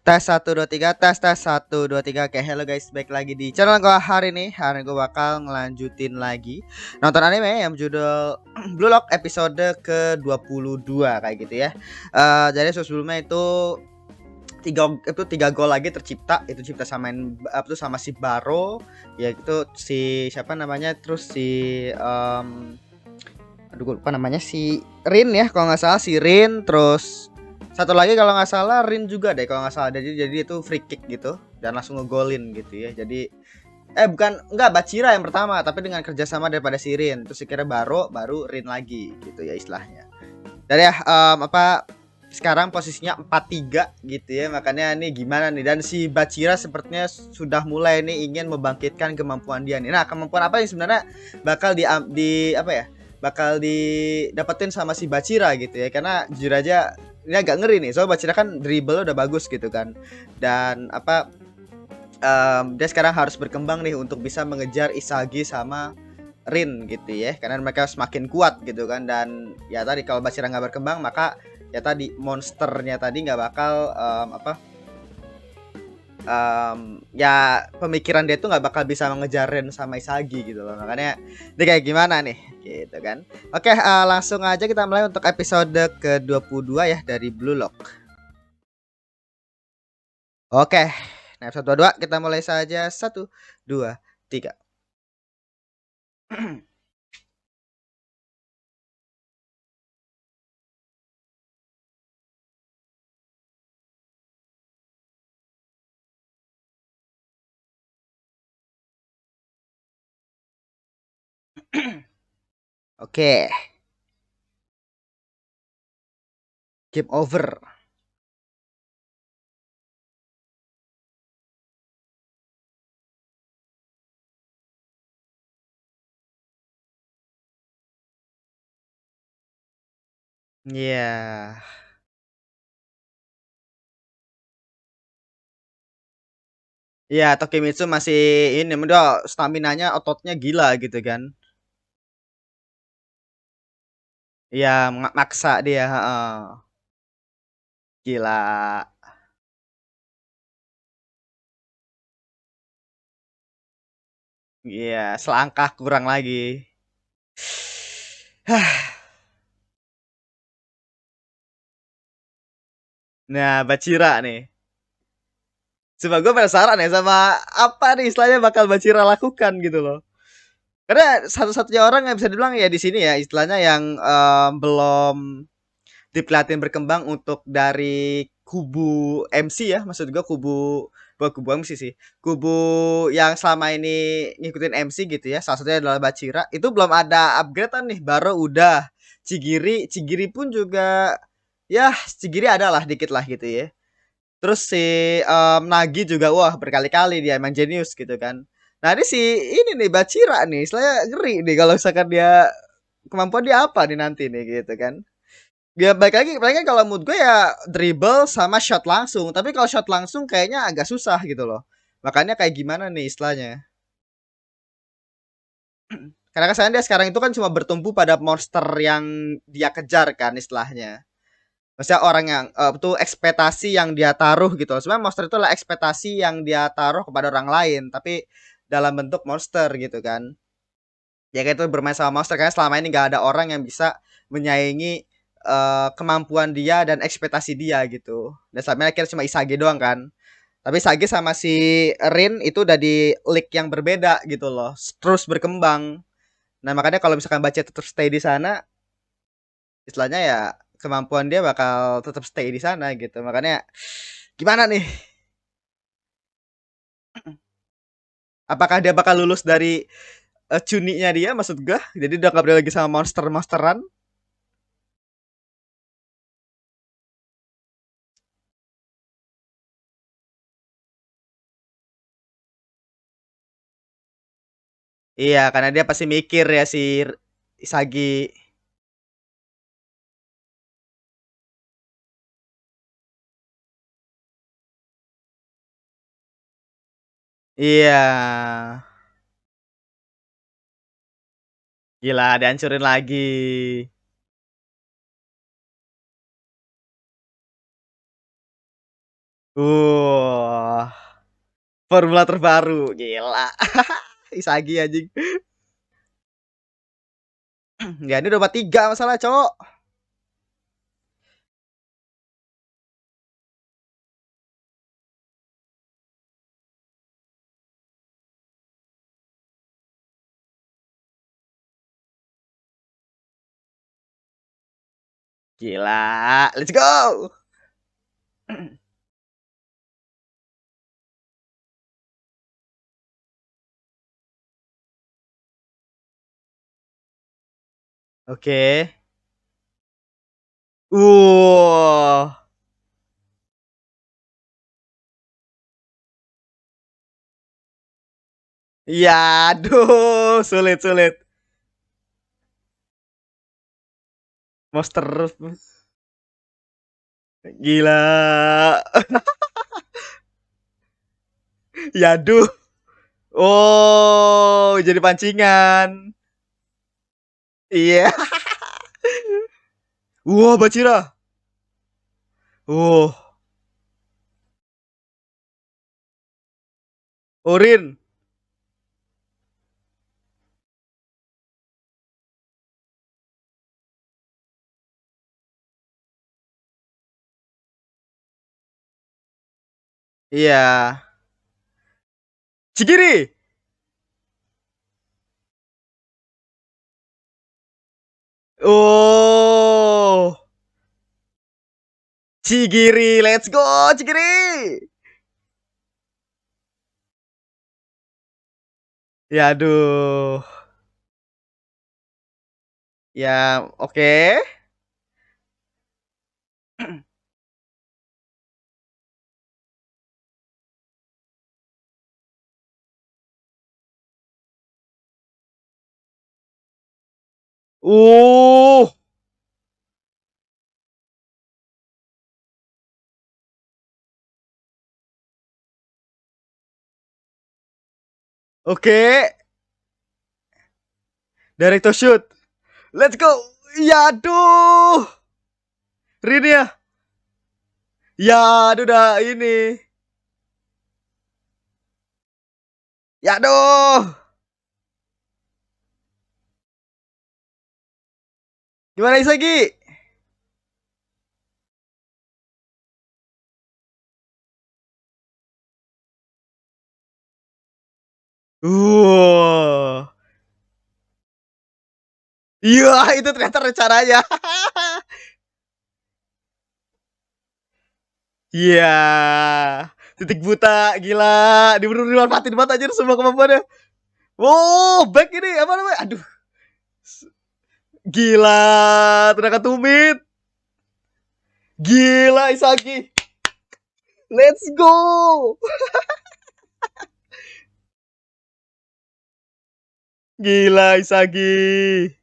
Tes 1 2 3 tes 1 2 3. Oke, hello guys, baik lagi di channel gua hari ini. Hari ini gua bakal ngelanjutin lagi nonton anime yang judul Blue Lock episode ke-22 kayak gitu ya. Jadi sebelumnya itu tiga gol lagi tercipta, itu cipta apa tuh sama si Baro, yaitu si siapa namanya, terus si aduh gue lupa namanya, si Rin ya kalau nggak salah, si Rin, terus satu lagi kalau nggak salah Rin juga deh kalau nggak salah. Jadi itu free kick gitu dan langsung ngegolin gitu ya. Jadi bukan, enggak, Bachira yang pertama tapi dengan kerjasama daripada si Rin, terus kira baru Rin lagi gitu ya istilahnya. Dari ya apa, sekarang posisinya 4-3 gitu ya. Makanya nih gimana nih, dan si Bachira sepertinya sudah mulai nih ingin membangkitkan kemampuan dia nih. Nah, kemampuan apa yang sebenarnya bakal di apa ya? Bakal didapetin sama si Bachira gitu ya. Karena jujur aja ini agak ngeri nih. Soalnya Bachira kan dribble udah bagus gitu kan. Dan apa, dia sekarang harus berkembang nih untuk bisa mengejar Isagi sama Rin gitu ya, karena mereka semakin kuat gitu kan. Dan ya tadi kalau Bachira nggak berkembang, maka ya tadi monsternya tadi nggak bakal apa, ya pemikiran dia tuh nggak bakal bisa mengejar Rin sama Isagi gitu loh. Makanya dia kayak gimana nih gitu kan. Oke, langsung aja kita mulai untuk episode ke-22 ya dari Blue Lock. Oke, nah episode 22 kita mulai saja. 1 2 3. Oke, game over. Iya. Iya, Tokimitsu masih ini, udah stamina-nya, ototnya gila gitu kan. Iya, maksa dia, heeh. Gila. Iya, selangkah kurang lagi. Nah, Bachira nih. Coba gue penasaran ya sama apa nih istilahnya bakal Bachira lakukan gitu loh. Karena satu-satunya orang yang bisa dibilang ya di sini ya istilahnya yang belum diperlihatin berkembang untuk dari kubu MC ya, maksud gue bukan kubu MC sih, kubu yang selama ini ngikutin MC gitu ya, salah satunya adalah Bachira. Itu belum ada upgradean nih, baru udah Cigiri pun juga ya, Cigiri ada lah dikit lah gitu ya. Terus si Nagi juga wah berkali-kali dia emang jenius gitu kan. Nah ini si ini nih Bachira nih, saya ngeri nih kalau misalkan dia kemampuan dia apa nih nanti nih gitu kan. Ya baik lagi, paling kan kalau mood gue ya dribble sama shot langsung. Tapi kalau shot langsung kayaknya agak susah gitu loh. Makanya kayak gimana nih istilahnya? Karena kesannya dia sekarang itu kan cuma bertumpu pada monster yang dia kejar kan istilahnya. Maksudnya orang yang tuh ekspektasi yang dia taruh gitu. Sebenarnya monster itu adalah ekspektasi yang dia taruh kepada orang lain, tapi dalam bentuk monster gitu kan. Ya kayak itu bermain sama monster, karena selama ini nggak ada orang yang bisa menyaingi kemampuan dia dan ekspektasi dia gitu. Dan selama ini akhirnya cuma Isage doang kan. Tapi Isage sama si Rin itu udah di league yang berbeda gitu loh. Terus berkembang. Nah makanya kalau misalkan baca tetap stay di sana, istilahnya ya kemampuan dia bakal tetap stay di sana gitu. Makanya gimana nih? Apakah dia bakal lulus dari cuninya dia, maksud gue? Jadi udah gak boleh lagi sama monster-monsteran? Iya, karena dia pasti mikir ya si Isagi. Iya. Gila, dihancurin lagi. Wah, formula terbaru, gila. Isagi anjing. Ya ini udah 3 masalah, Cok. Gila, let's go. Oke. Wah. Ya, aduh, sulit sulit. Monster gila. Ya aduh. Oh, jadi pancingan. Iya. Wah, Bacira. Oh, Orin. Iya. Cigiri. Oh, Cigiri. Let's go, Cigiri. Ya aduh. Ya, oke. Uh, oke. Director shoot. Let's go. Ya aduh. Rini ya. Ya aduh dah ini. Ya aduh. Gimana Isagi? Uh. Iya, itu ternyata rencananya. Iya. Titik buta, gila. Bener-bener dimanfaatin banget aja semua kemampuannya. Oh, back ini apa namanya? Aduh, gila. Tenaga tumit. Gila Isagi. Let's go. Gila Isagi.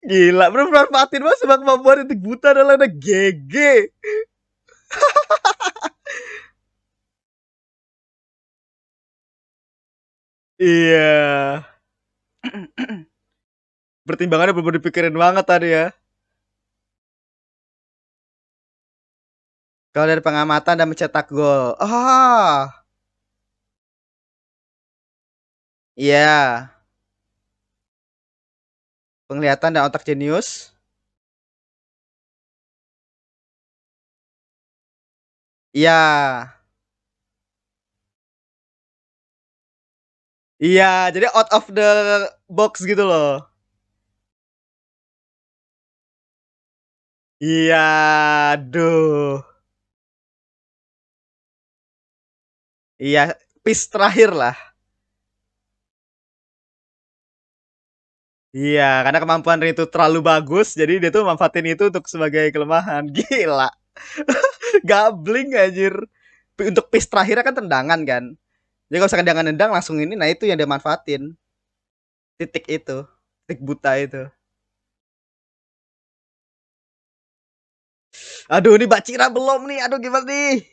Gila, bener-bener manfaatin banget semua kemampuan titik buta adalah ada GG. Iya. Pertimbangannya bener-bener dipikirin banget tadi ya. Kalau dari pengamatan dan mencetak gol. Ah, iya. Penglihatan dan otak jenius. Iya. Iya, jadi out of the box gitu loh. Iya, aduh. Iya, piece terakhir lah. Iya, karena kemampuan Rin itu terlalu bagus, jadi dia tuh manfaatin itu untuk sebagai kelemahan. Gila. Gabling anjir. Untuk piece terakhirnya kan tendangan kan. Jadi kalau misalkan jangan nendang langsung ini, nah itu yang dia manfaatin. Titik itu. Titik buta itu. Aduh, ini Bacira belum nih. Aduh, gimana nih?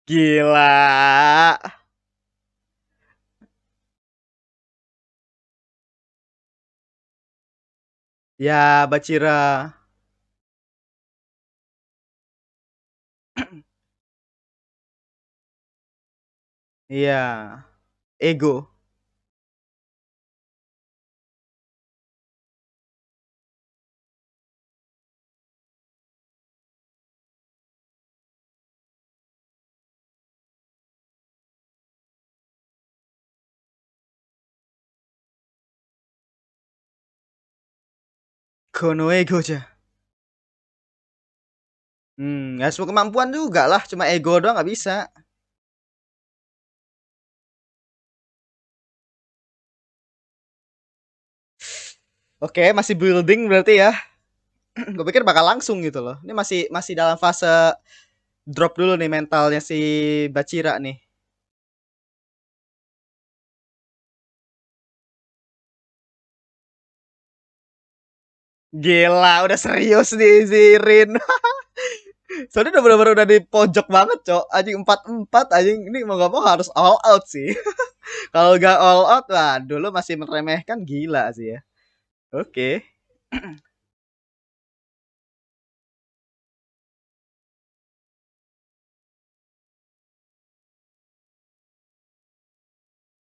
Gila. Ya, Bachira. Iya, ego. Kono ego aja. Ya semua kemampuan juga lah, cuma ego doang nggak bisa. Oke, masih building berarti ya. Gue pikir bakal langsung gitu loh. Ini masih masih dalam fase drop dulu nih mentalnya si Bachira nih. Gila, udah serius nih si Rin. Soalnya udah bener-bener udah di pojok banget, Cok. Anjing 4-4 anjing ini mau gak mau harus all out sih. Kalau gak all out, wah dulu masih meremehkan gila sih ya. Oke.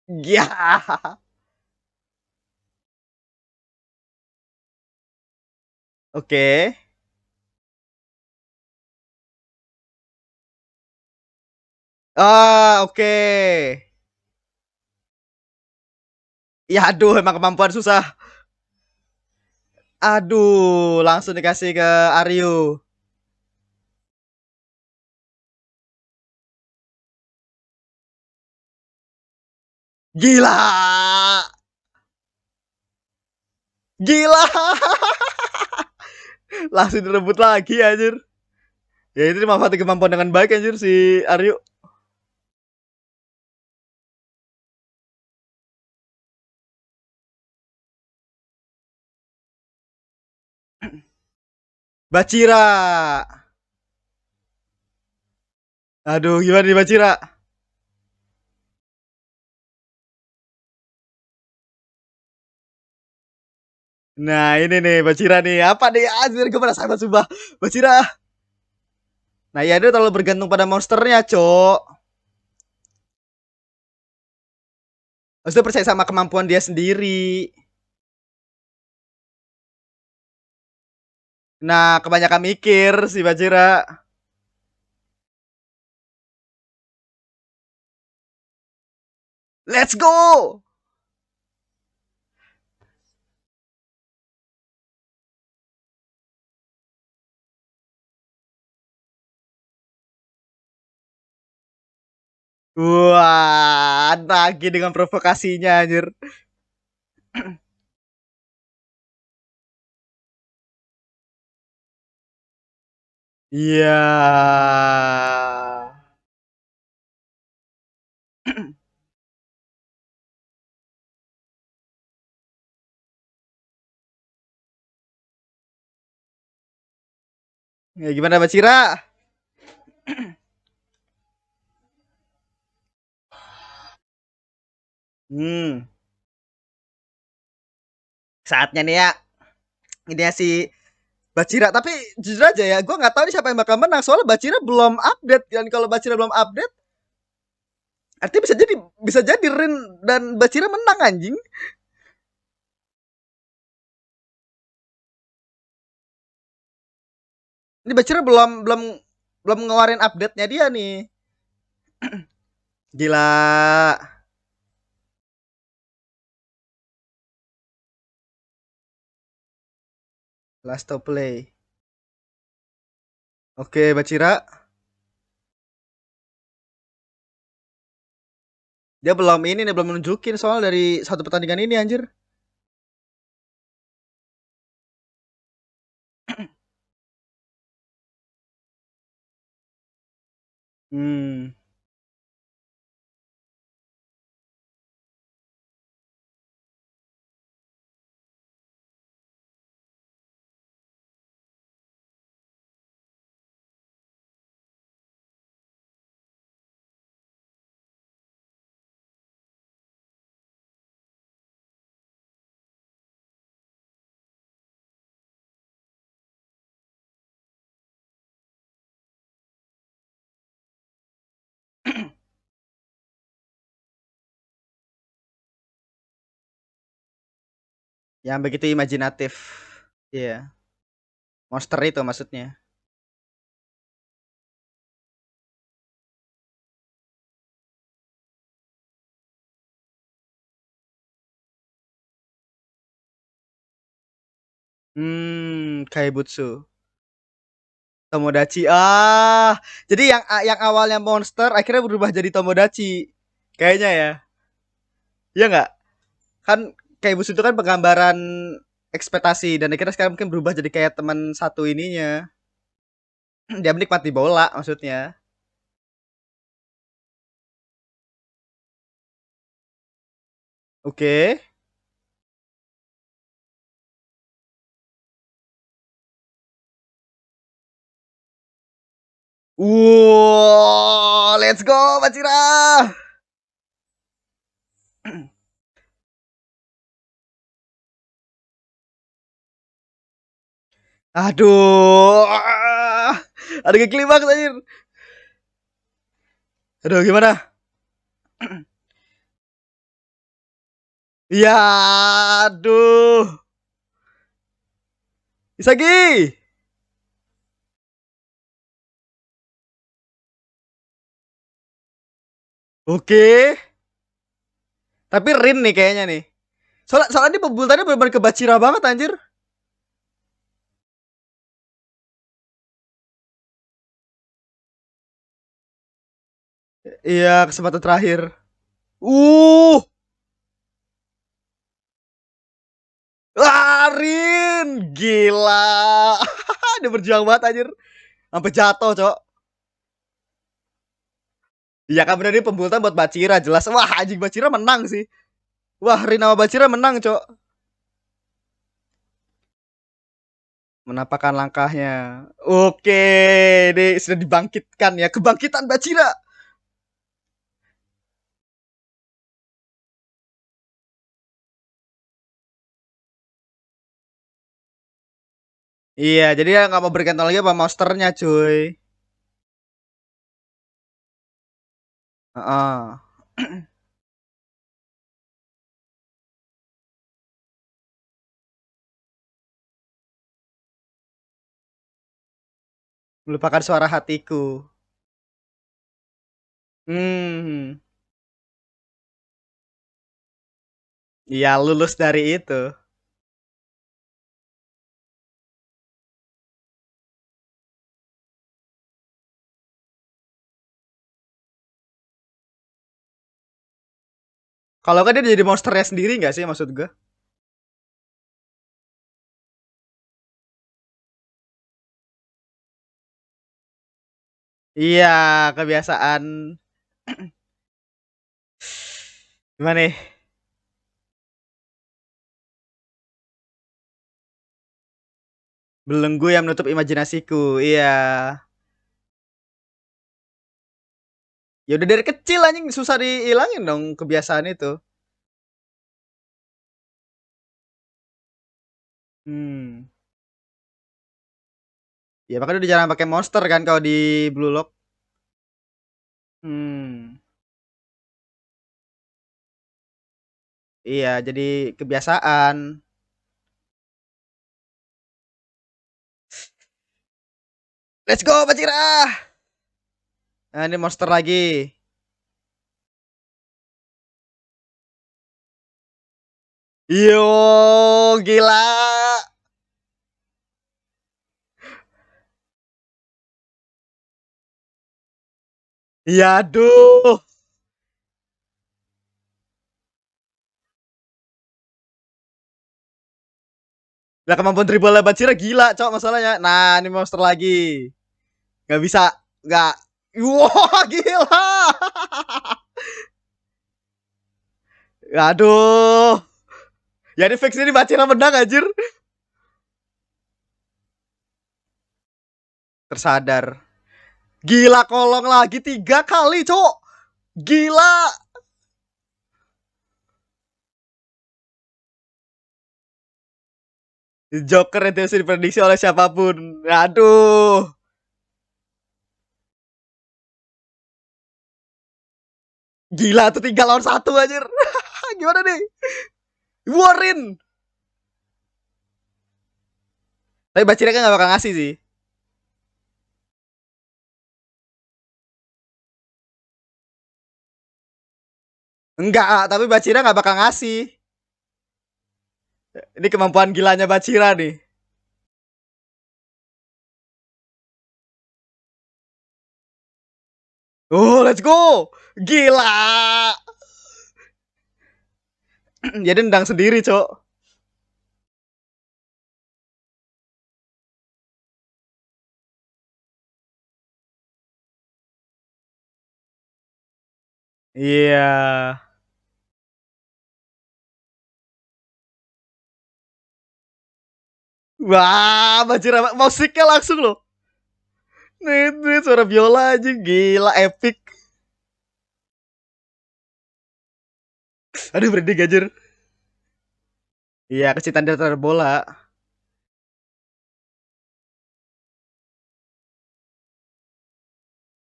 Ya. Oke. Ah, oke. Ya aduh emang kemampuan susah. Aduh, langsung dikasih ke Aryu. Gila. Gila. Langsung direbut lagi anjir. Ya itu dimanfaatin kemampuan dengan baik anjir si Aryu. Bacira. Aduh, gimana nih Bacira? Nah, ini nih Bacira nih. Apa nih anjir gue penasaran sumpah. Bacira. Nah, ya dia terlalu bergantung pada monsternya, Cok. Harus dia percaya sama kemampuan dia sendiri. Nah, kebanyakan mikir si Bacira. Let's go. Wah, lagi dengan provokasinya anjir. Iya. Ya gimana Bacira? Hmm, saatnya nih ya. Ini ya si Bacira, tapi jujur aja ya, gue nggak tahu nih siapa yang bakal menang soalnya Bacira belum update dan kalau Bacira belum update, artinya bisa jadi Rin dan Bacira menang anjing. Ini Bacira belum belum belum ngeluarin update-nya dia nih. Gila. Last to play. Oke, Bacira. Dia belum ini nih belum nunjukin soal dari satu pertandingan ini anjir. Hmm. Yang begitu imajinatif. Iya. Monster itu maksudnya. Kaibutsu. Tomodachi. Ah, jadi yang awalnya monster akhirnya berubah jadi Tomodachi. Kayaknya ya. Iya nggak? Kan Kaibutsu itu kan penggambaran ekspektasi dan akhirnya sekarang mungkin berubah jadi kayak teman satu ininya. Dia menikmati bola maksudnya. Oke. Wow, let's go Bachira. Aduh. Ada keklimaks anjir. Aduh, gimana? Ya, aduh. Isagi. Oke. Tapi Rin nih kayaknya nih. Soalnya ini pembultannya benar-benar ke Bachira banget anjir. Iya, kesempatan terakhir. Uh, Rin, gila. Dia berjuang banget anjir. Sampai jatuh, Cok. Iya kan bener ini pembulatan buat Bachira jelas. Wah, anjing Bachira menang sih. Wah, Rin sama Bachira menang, Cok. Menampakkan langkahnya. Oke, ini sudah dibangkitkan ya. Kebangkitan Bachira. Iya, jadi dia nggak mau bergantung lagi sama monsternya, cuy. Heeh. Melupakan suara hatiku. Hmm. Iya, lulus dari itu. Kalau kan dia jadi monsternya sendiri nggak sih maksud gue? Iya, kebiasaan. Gimana nih? Belenggu yang menutup imajinasiku. Iya. Ya udah dari kecil anjing susah dihilangin dong kebiasaan itu. Hmm. Ya makanya udah jarang pakai monster kan kalau di Blue Lock. Hmm. Iya, jadi kebiasaan. Let's go, Bacira. Nah, ini monster lagi. Yo, gila. Iya, aduh. Lah kemampuan dribble Bacira gila, cok masalahnya. Nah, ini monster lagi. Gak bisa, gak. Wah, gila. Aduh. Ya ini fix ini Bacira menang anjir. Tersadar. Gila kolong lagi 3 kali, cok. Gila. Joker itu bisa diprediksi oleh siapapun. Aduh. Gila tuh 3 lawan 1 anjir. Gimana nih? Warren. Tapi Bachira kan gak bakal ngasih sih. Enggak, tapi Bachira gak bakal ngasih. Ini kemampuan gilanya Bachira nih. Oh, let's go. Gila. Dia nendang sendiri, Cok. Iya. Wah, Bachira musiknya langsung loh. Nih, suara biola aja gila epic. Aduh, berhenti gajer. Iya, kecintaan dia terhadap bola.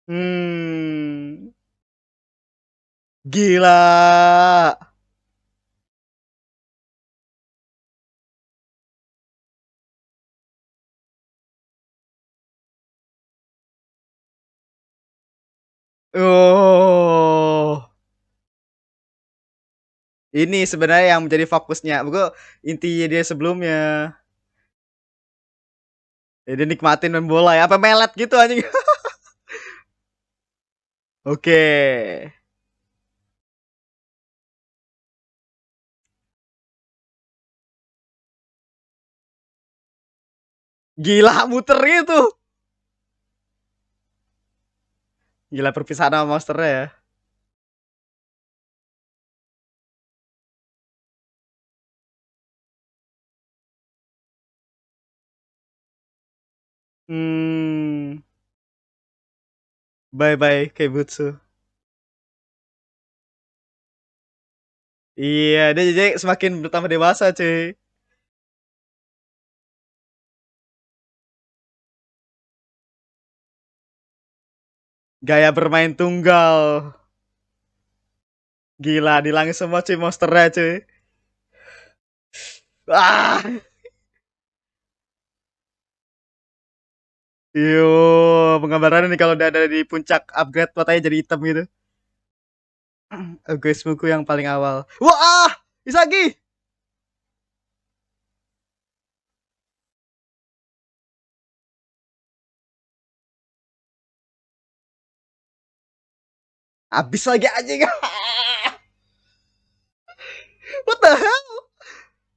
Hmm. Gila. Oh. Ini sebenarnya yang menjadi fokusnya. Bukan intinya dia sebelumnya. Ya, dia nikmatin main bola ya. Apa melet gitu anjing. Oke. Gila muter itu. Gila perpisahan sama monsternya ya. Hmm. Bye bye Kebutsu. Iya, dia jadi semakin bertambah dewasa, cuy. Gaya bermain tunggal. Gila, dihilangin semua cuy monsternya, cuy. Ah, yo, penggambaran nih kalau udah ada di puncak upgrade matanya jadi hitam gitu. Egoismuku yang paling awal. Wah, Isagi. Habis lagi anjing. What the hell?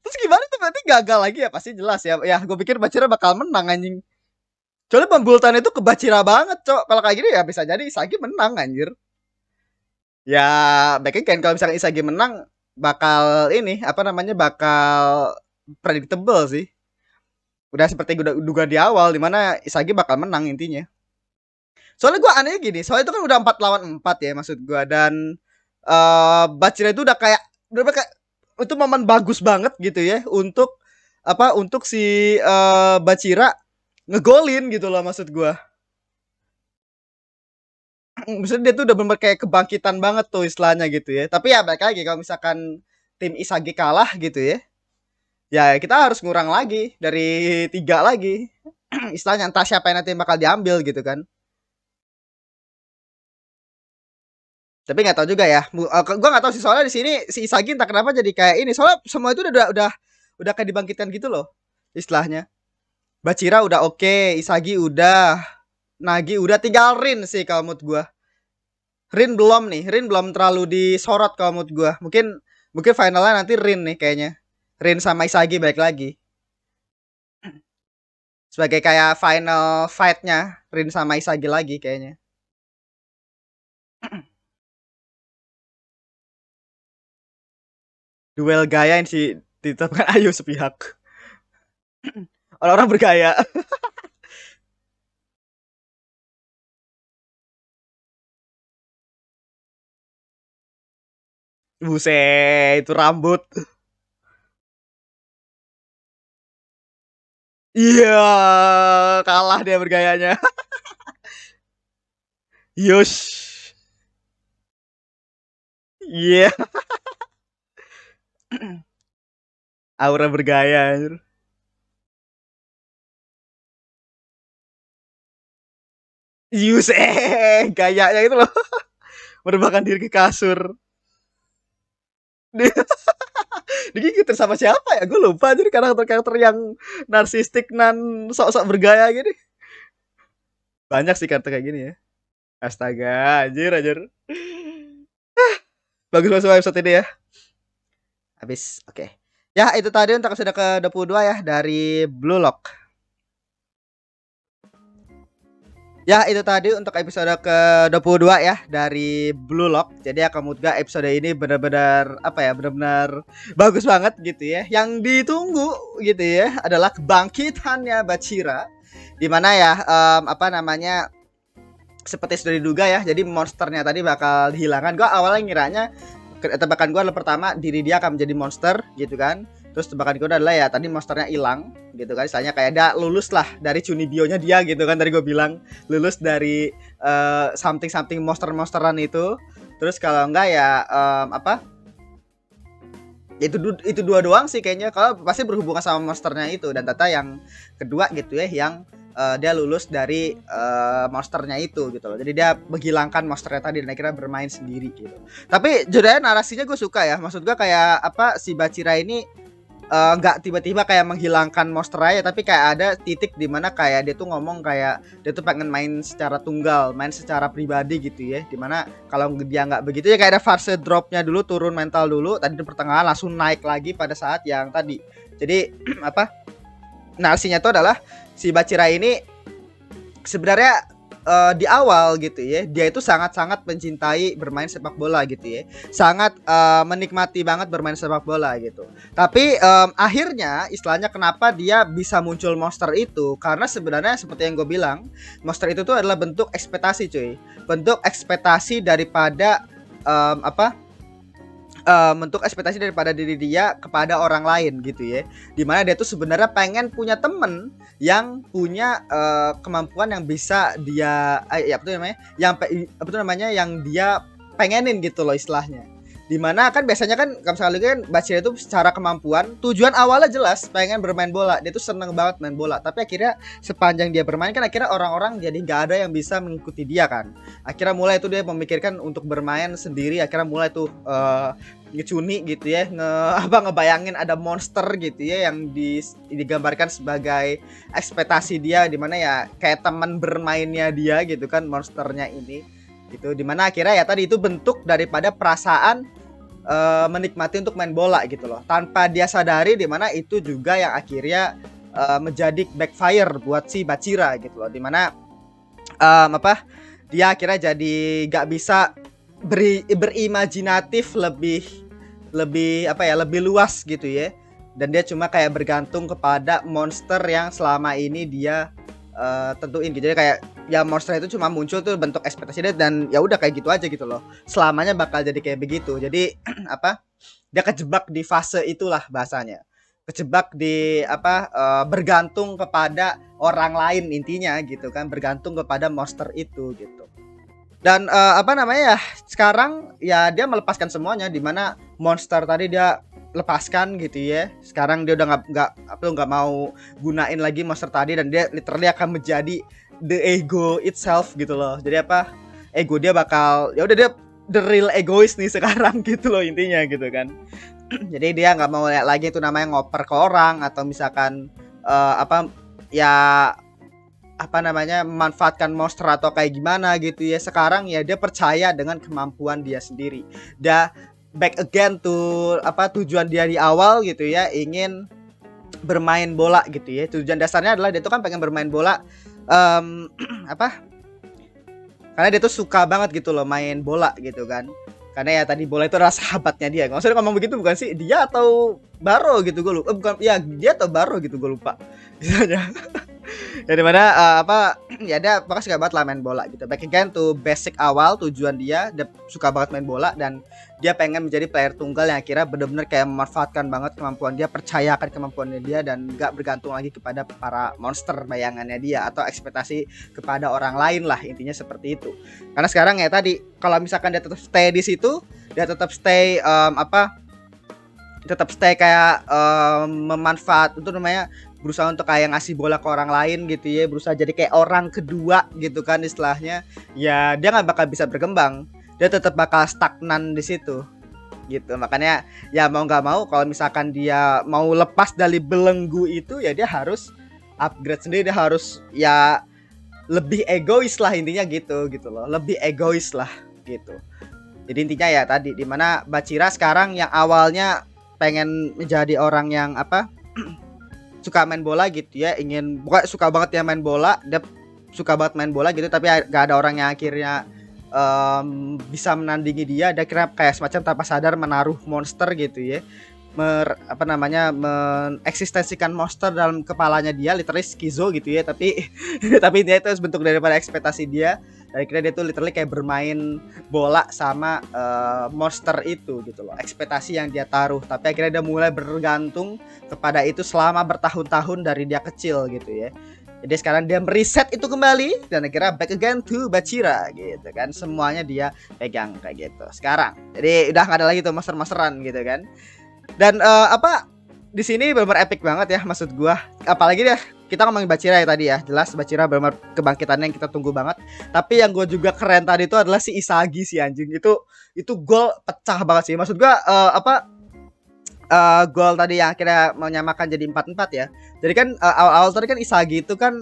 Terus gimana tuh berarti gagal lagi ya? Pasti jelas ya. Ya, gue pikir Bacira bakal menang anjing. Soalnya pembulatan itu ke Bacira banget, Cok. Kalau kayak gini ya bisa jadi Isagi menang anjir. Ya, baiknya kan kalau misalnya Isagi menang bakal ini apa namanya bakal predictable sih. Udah seperti duga di awal dimana Isagi bakal menang intinya. Soalnya gue anehnya gini, soalnya itu kan udah 4 lawan 4 ya maksud gue dan Bachira itu udah kayak itu momen bagus banget gitu ya untuk apa untuk si Bachira ngegolin gitu loh maksud gue. Maksudnya dia tuh udah bener kayak kebangkitan banget tuh istilahnya gitu ya. Tapi ya baik lagi kalau misalkan tim Isagi kalah gitu ya. Ya kita harus ngurang lagi dari 3 lagi. Istilahnya entah siapa yang nanti bakal diambil gitu kan. Tapi nggak tahu juga ya. Gue nggak tahu sih soalnya di sini si Isagi entah kenapa jadi kayak ini. Soalnya semua itu udah kayak dibangkitkan gitu loh istilahnya. Bachira udah oke, Isagi udah, Nagi udah, tinggal Rin sih kalau menurut gue. Rin belum nih, Rin belum terlalu disorot kalau menurut gue. Mungkin mungkin finalnya nanti Rin nih kayaknya. Rin sama Isagi balik lagi sebagai kayak final fight-nya Rin sama Isagi lagi kayaknya. Duel gaya yang si ditetapkan Ayu sepihak. Orang-orang bergaya. Buset, itu rambut. Iya, kalah dia bergayanya. Yush. Iya, yeah. Aura bergaya. Yuse, gayanya itu loh, merebahkan diri ke kasur. Dia digigit sama siapa ya? Gue lupa jadi karakter-karakter yang narsistik nan sok-sok bergaya gini. Banyak sih karakter kayak gini ya. Astaga, anjir anjir. Bagus banget semua episode ini ya. Habis, oke. Ya, itu tadi untuk episode ke-22 ya dari Blue Lock. Ya, itu tadi untuk episode ke-22 ya dari Blue Lock. Jadi ya Kamutga episode ini benar-benar apa ya, benar-benar bagus banget gitu ya. Yang ditunggu gitu ya adalah kebangkitannya Bachira. Di mana ya apa namanya, seperti sudah diduga ya. Jadi monsternya tadi bakal dihilangkan. Gua awalnya ngiranya, tebakan gue adalah pertama diri dia akan menjadi monster gitu kan. Terus tebakan gue adalah ya tadi monsternya hilang gitu kan. Misalnya kayak dia lulus lah dari Chunibyo-nya dia gitu kan. Tadi gue bilang lulus dari something monster-monsteran itu. Terus kalau enggak ya apa? Itu dua doang sih kayaknya. Kalau pasti berhubungan sama monsternya itu. Dan Tata yang kedua gitu ya, yang dia lulus dari monsternya itu gitu loh. Jadi dia menghilangkan monsternya tadi dan akhirnya bermain sendiri gitu. Tapi jadinya narasinya gue suka ya. Maksud gue kayak apa, si Bachira ini nggak tiba-tiba kayak menghilangkan monster aja, tapi kayak ada titik di mana kayak dia tuh ngomong kayak dia tuh pengen main secara tunggal, main secara pribadi gitu ya. Dimana kalau dia nggak begitu ya kayak ada fase dropnya dulu, turun mental dulu, tadi di pertengahan langsung naik lagi pada saat yang tadi. Jadi apa, narasinya itu adalah si Bachira ini sebenarnya di awal gitu ya, dia itu sangat-sangat mencintai bermain sepak bola gitu ya, sangat menikmati banget bermain sepak bola gitu. Tapi akhirnya istilahnya kenapa dia bisa muncul monster itu, karena sebenarnya seperti yang gue bilang, monster itu tuh adalah bentuk ekspektasi cuy, bentuk ekspektasi daripada apa, bentuk ekspektasi daripada diri dia kepada orang lain gitu ya. Dimana dia tuh sebenarnya pengen punya temen yang punya kemampuan yang bisa dia ya apa tuh namanya, yang apa tuh namanya, yang dia pengenin gitu loh istilahnya. Dimana kan biasanya kan kalau misalnya kan Bachira itu secara kemampuan tujuan awalnya jelas pengen bermain bola, dia tuh seneng banget main bola, tapi akhirnya sepanjang dia bermain kan akhirnya orang-orang jadi nggak ada yang bisa mengikuti dia kan. Akhirnya mulai itu dia memikirkan untuk bermain sendiri, akhirnya mulai tuh ngecuni gitu ya, ngebayangin ada monster gitu ya yang digambarkan sebagai ekspektasi dia, dimana ya kayak teman bermainnya dia gitu kan monsternya ini gitu. Dimana akhirnya ya tadi itu bentuk daripada perasaan menikmati untuk main bola gitu loh, tanpa dia sadari, dimana itu juga yang akhirnya menjadi backfire buat si Bachira gitu loh. Dimana apa, dia akhirnya jadi gak bisa berimajinatif lebih apa ya, lebih luas gitu ya. Dan dia cuma kayak bergantung kepada monster yang selama ini dia tentuin gitu. Jadi kayak ya monster itu cuma muncul tuh bentuk ekspektasi dia, dan ya udah kayak gitu aja gitu loh. Selamanya bakal jadi kayak begitu. Jadi apa? Dia kejebak di fase itulah bahasanya. Kejebak di apa, bergantung kepada orang lain intinya gitu kan, bergantung kepada monster itu gitu. Dan apa namanya ya, sekarang ya dia melepaskan semuanya, dimana monster tadi dia lepaskan gitu ya. Sekarang dia udah nggak mau gunain lagi monster tadi, dan dia literally akan menjadi the ego itself gitu loh. Jadi apa, ego dia bakal ya udah, dia the real egois nih sekarang gitu loh intinya gitu kan. Jadi dia nggak mau lagi itu namanya ngoper ke orang, atau misalkan apa ya, apa namanya, memanfaatkan monster atau kayak gimana gitu ya. Sekarang ya dia percaya dengan kemampuan dia sendiri. Dia back again to apa, tujuan dia di awal gitu ya, ingin bermain bola gitu ya. Tujuan dasarnya adalah dia tuh kan pengen bermain bola apa, karena dia tuh suka banget gitu loh main bola gitu kan. Karena ya tadi bola itu adalah sahabatnya dia. Maksudnya ngomong begitu bukan sih dia atau Baro gitu, gue lupa. Bukan, ya dia atau Baro gitu, gue lupa. Misalnya ya dimana apa ya, dia pokoknya suka banget lah main bola gitu. Back again to basic awal, tujuan dia suka banget main bola, dan dia pengen menjadi player tunggal yang akhirnya benar-benar kayak memanfaatkan banget kemampuan dia, percayakan kemampuannya dia, dan gak bergantung lagi kepada para monster bayangannya dia atau ekspektasi kepada orang lain lah, intinya seperti itu. Karena sekarang ya tadi, kalau misalkan dia tetap stay di situ, dia tetap stay apa, tetap stay kayak memanfaat itu namanya, berusaha untuk kayak ngasih bola ke orang lain gitu ya, berusaha jadi kayak orang kedua gitu kan istilahnya, ya dia nggak bakal bisa berkembang, dia tetap bakal stagnan di situ gitu. Makanya ya mau nggak mau kalau misalkan dia mau lepas dari belenggu itu ya dia harus upgrade sendiri, dia harus ya lebih egois lah intinya gitu loh, lebih egois lah gitu. Jadi intinya ya tadi dimana Bachira sekarang yang awalnya pengen menjadi orang yang apa suka main bola gitu ya, ingin bukan suka banget ya main bola, dia suka banget main bola gitu, tapi gak ada orang yang akhirnya bisa menandingi dia. Dia kira kayak semacam tanpa sadar menaruh monster gitu ya, mengeksistensikan monster dalam kepalanya dia, literally skizo gitu ya, tapi tapi dia itu bentuk daripada ekspektasi dia. Dan kira dia tuh literally kayak bermain bola sama monster itu gitu loh, ekspektasi yang dia taruh. Tapi akhirnya dia mulai bergantung kepada itu selama bertahun-tahun dari dia kecil gitu ya. Jadi sekarang dia mereset itu kembali dan akhirnya back again to Bachira gitu kan. Semuanya dia pegang kayak gitu sekarang. Jadi udah gak ada lagi tuh master-masteran gitu kan. Dan di sini benar-benar epic banget ya maksud gua. Apalagi deh kita ngomongin Bachira ya tadi ya. Jelas Bachira benar-benar kebangkitannya yang kita tunggu banget. Tapi yang gua juga keren tadi itu adalah si Isagi si anjing. Itu gol pecah banget sih. Maksud gua gol tadi yang akhirnya menyamakan jadi 4-4 ya. Jadi kan awal-awal tadi kan Isagi itu kan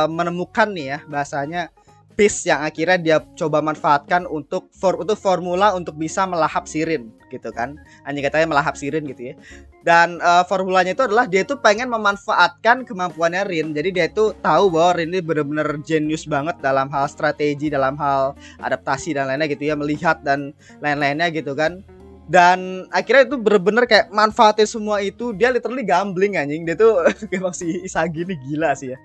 menemukan nih ya bahasanya piece yang akhirnya dia coba manfaatkan untuk formula untuk bisa melahap Sirin gitu kan. Anjing katanya melahap Sirin gitu ya. Dan formulanya itu adalah dia itu pengen memanfaatkan kemampuannya Rin. Jadi dia itu tahu bahwa Rin ini benar-benar jenius banget dalam hal strategi, dalam hal adaptasi dan lainnya gitu ya, melihat dan lain-lainnya gitu kan. Dan akhirnya itu bener-bener kayak manfaatin semua itu. Dia literally gambling anjing. Dia tuh emang si Isagi ini gila sih ya.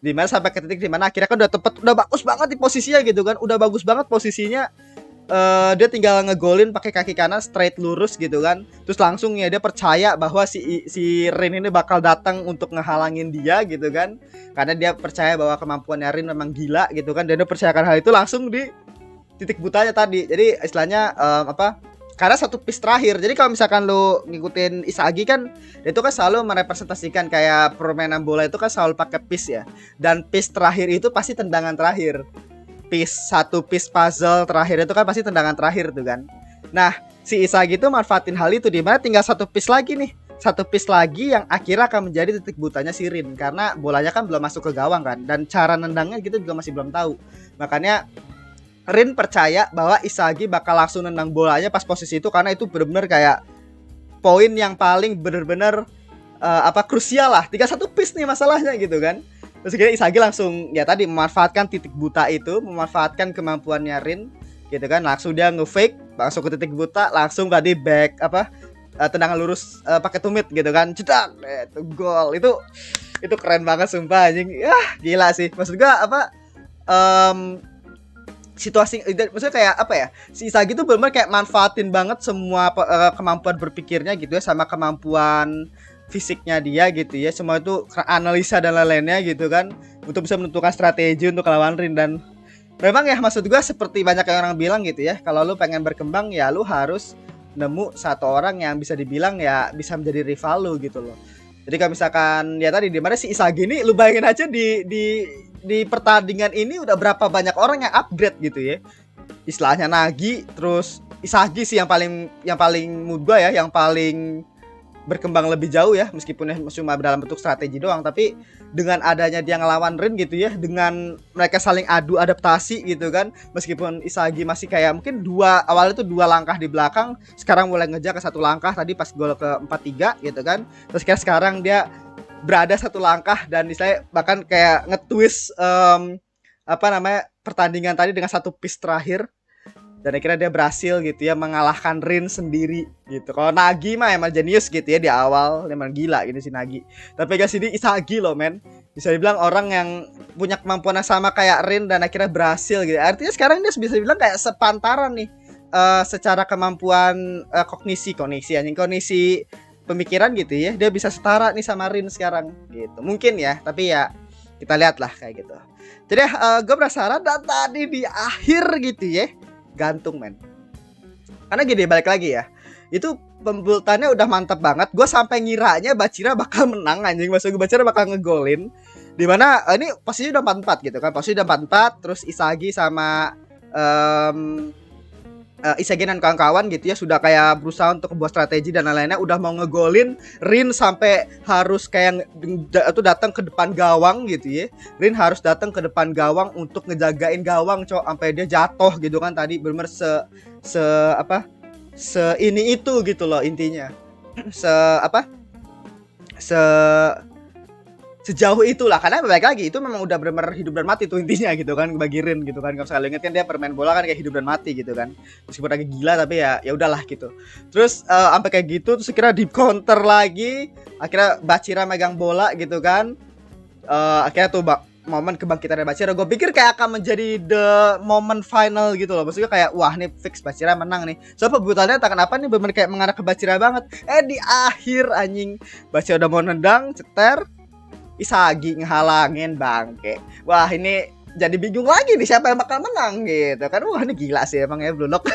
Dimana sampai ke titik dimana akhirnya kan udah bagus banget di posisinya gitu kan. Udah bagus banget posisinya. Dia tinggal ngegolin pakai kaki kanan straight lurus gitu kan. Terus langsung ya dia percaya bahwa si Rin ini bakal datang untuk ngehalangin dia gitu kan. Karena dia percaya bahwa kemampuannya Rin memang gila gitu kan. Dan dia percayakan hal itu langsung di titik butanya tadi. Jadi istilahnya karena satu piece terakhir. Jadi kalau misalkan lu ngikutin Isagi kan, dia itu kan selalu merepresentasikan kayak permainan bola itu kan selalu pakai piece ya. Dan piece terakhir itu pasti tendangan terakhir. Satu piece puzzle terakhir itu kan pasti tendangan terakhir tuh kan. Nah, si Isagi itu manfaatin hal itu, di mana tinggal satu piece lagi nih. Satu piece lagi yang akhirnya akan menjadi titik butanya si Rin. Karena bolanya kan belum masuk ke gawang kan. Dan cara nendangnya kita juga masih belum tahu. Makanya Rin percaya bahwa Isagi bakal langsung nendang bolanya pas posisi itu, karena itu benar-benar kayak poin yang paling benar-benar krusial lah. 3-1 piece nih masalahnya gitu kan. Terus akhirnya Isagi langsung ya tadi memanfaatkan titik buta itu, memanfaatkan kemampuannya Rin gitu kan. Langsung dia nge-fake langsung ke titik buta, langsung tadi back tendangan lurus pakai tumit gitu kan. Cedak, itu gol. Itu keren banget sumpah anjing. Gila sih. Maksud gua situasi maksudnya kayak apa ya, si Isagi tuh benar-benar kayak manfaatin banget semua kemampuan berpikirnya gitu ya, sama kemampuan fisiknya dia gitu ya, semua itu analisa dan lain-lainnya gitu kan, untuk bisa menentukan strategi untuk lawan Rin. Dan memang ya maksud gue seperti banyak yang orang bilang gitu ya, kalau lu pengen berkembang ya lu harus nemu satu orang yang bisa dibilang ya bisa menjadi rival lu gitu loh. Jadi kalau misalkan ya tadi di mana si Isagi ini, lu bayangin aja di pertandingan ini udah berapa banyak orang yang upgrade gitu ya. Istilahnya Nagi, terus Isagi sih yang paling menurut gua ya, yang paling berkembang lebih jauh ya, meskipun cuma dalam bentuk strategi doang. Tapi dengan adanya dia ngelawan Rin gitu ya, dengan mereka saling adu adaptasi gitu kan, meskipun Isagi masih kayak mungkin awalnya tuh 2 langkah di belakang, sekarang mulai ngejar ke 1 langkah tadi pas gol ke 4-3 gitu kan. Terus sekarang dia berada 1 langkah dan istilahnya bahkan kayak nge-twist pertandingan tadi dengan 1 piece terakhir. Dan akhirnya dia berhasil gitu ya mengalahkan Rin sendiri gitu. Kalau Nagi mah emang jenius gitu ya di awal, emang gila gitu si Nagi. Tapi guys ini Isagi loh men, bisa dibilang orang yang punya kemampuan yang sama kayak Rin dan akhirnya berhasil gitu. Artinya sekarang dia bisa dibilang kayak sepantaran nih secara kemampuan kognisi pemikiran gitu ya. Dia bisa setara nih sama Rin sekarang gitu. Mungkin ya, tapi ya kita lihat lah kayak gitu. Jadi gue penasaran, dan tadi di akhir gitu ya gantung men. Karena gini, balik lagi ya, itu pembulutannya udah mantap banget. Gue sampai ngiranya Bachira bakal menang anjing, maksud gue Bachira bakal ngegolin. Dimana ini posisinya udah 4-4 gitu kan. Posisi udah 4-4, terus Isagi sama Isagi dan kawan-kawan gitu ya sudah kayak berusaha untuk membuat strategi dan lain-lainnya, udah mau ngegolin. Rin sampai harus kayak itu datang ke depan gawang gitu ya. Rin harus datang ke depan gawang untuk ngejagain gawang, cok, sampai dia jatuh gitu kan tadi. Bener ini itu gitu loh intinya. Se sejauh itulah, karena balik lagi itu memang udah benar-benar hidup dan mati tuh intinya gitu kan bagi Rin gitu kan. Kalau sekali inget kan dia permain bola kan kayak hidup dan mati gitu kan, meskipun agak gila tapi ya udahlah gitu. Terus sampai kayak gitu terus kira di counter lagi, akhirnya Bachira megang bola gitu kan. Akhirnya tuh momen kebangkitan dari Bachira, gue pikir kayak akan menjadi the moment final gitu loh, maksudnya kayak wah nih fix Bachira menang nih. Soalnya pembuatannya tak kenapa nih bener kayak mengarah ke Bachira banget. Di akhir anjing Bachira udah mau nendang, ceter, Isagi ngehalangin bangke. Wah ini jadi bingung lagi nih siapa yang bakal menang gitu kan. Wah ini gila sih emang ya Blue Lock.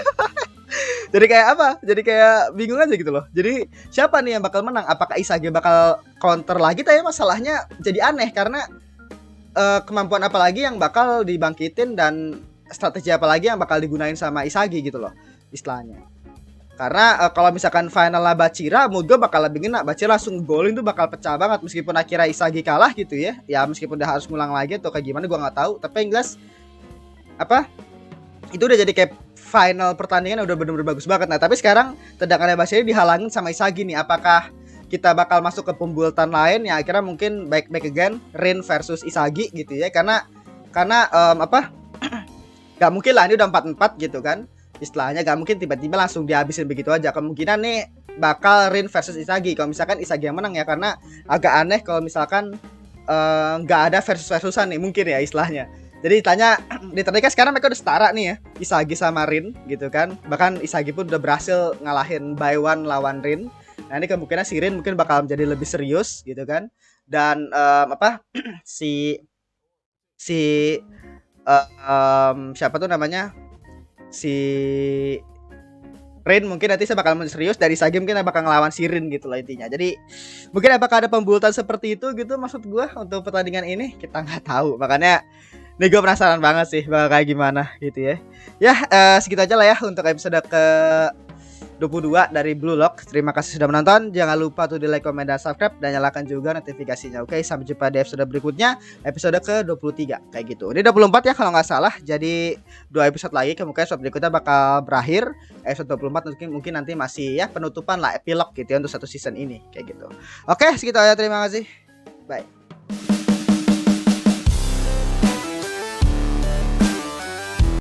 Jadi kayak apa? Jadi kayak bingung aja gitu loh. Jadi siapa nih yang bakal menang? Apakah Isagi bakal counter lagi? Tapi masalahnya jadi aneh karena kemampuan apa lagi yang bakal dibangkitin dan strategi apa lagi yang bakal digunain sama Isagi gitu loh istilahnya. Karena kalau misalkan final lah Bachira, menurut gue bakal lebih ngena. Bachira langsung golin tuh bakal pecah banget. Meskipun akhirnya Isagi kalah gitu ya. Ya meskipun dia harus ngulang lagi atau kayak gimana gue gak tahu. Tapi yang jelas itu udah jadi kayak final pertandingan udah bener-bener bagus banget. Nah tapi sekarang tendangannya Bachira dihalangin sama Isagi nih. Apakah kita bakal masuk ke pembulatan lain ya akhirnya mungkin back again Rin versus Isagi gitu ya. Karena gak mungkin lah ini udah 4-4 gitu kan. Istilahnya gak mungkin tiba-tiba langsung dihabisin begitu aja. Kemungkinan nih bakal Rin versus Isagi. Kalau misalkan Isagi yang menang ya, karena agak aneh kalau misalkan gak ada versus-versusan nih mungkin ya istilahnya. Jadi tanya di ternikahan sekarang mereka udah setara nih ya, Isagi sama Rin gitu kan. Bahkan Isagi pun udah berhasil ngalahin by one lawan Rin. Nah ini kemungkinan si Rin mungkin bakal menjadi lebih serius gitu kan. Dan siapa tuh namanya, si Rin mungkin nanti saya bakal serius, dari Isagi mungkin bakal ngelawan si Rin gitu lah intinya. Jadi mungkin apakah ada pembulutan seperti itu gitu maksud gue untuk pertandingan ini, kita nggak tahu. Makanya nih gue penasaran banget sih bakal kayak gimana gitu ya. Ya segitu aja lah ya untuk episode ke 22 dari Blue Lock. Terima kasih sudah menonton. Jangan lupa tuh di like, comment, dan subscribe, dan nyalakan juga notifikasinya. Oke, sampai jumpa di episode berikutnya, episode ke 23 kayak gitu. Ini 24 ya kalau nggak salah. Jadi 2 episode lagi, kemungkinan episode berikutnya bakal berakhir. Episode 24 mungkin nanti masih ya penutupan lah, epilog gitu ya untuk satu season ini kayak gitu. Oke, segitu aja, terima kasih. Bye.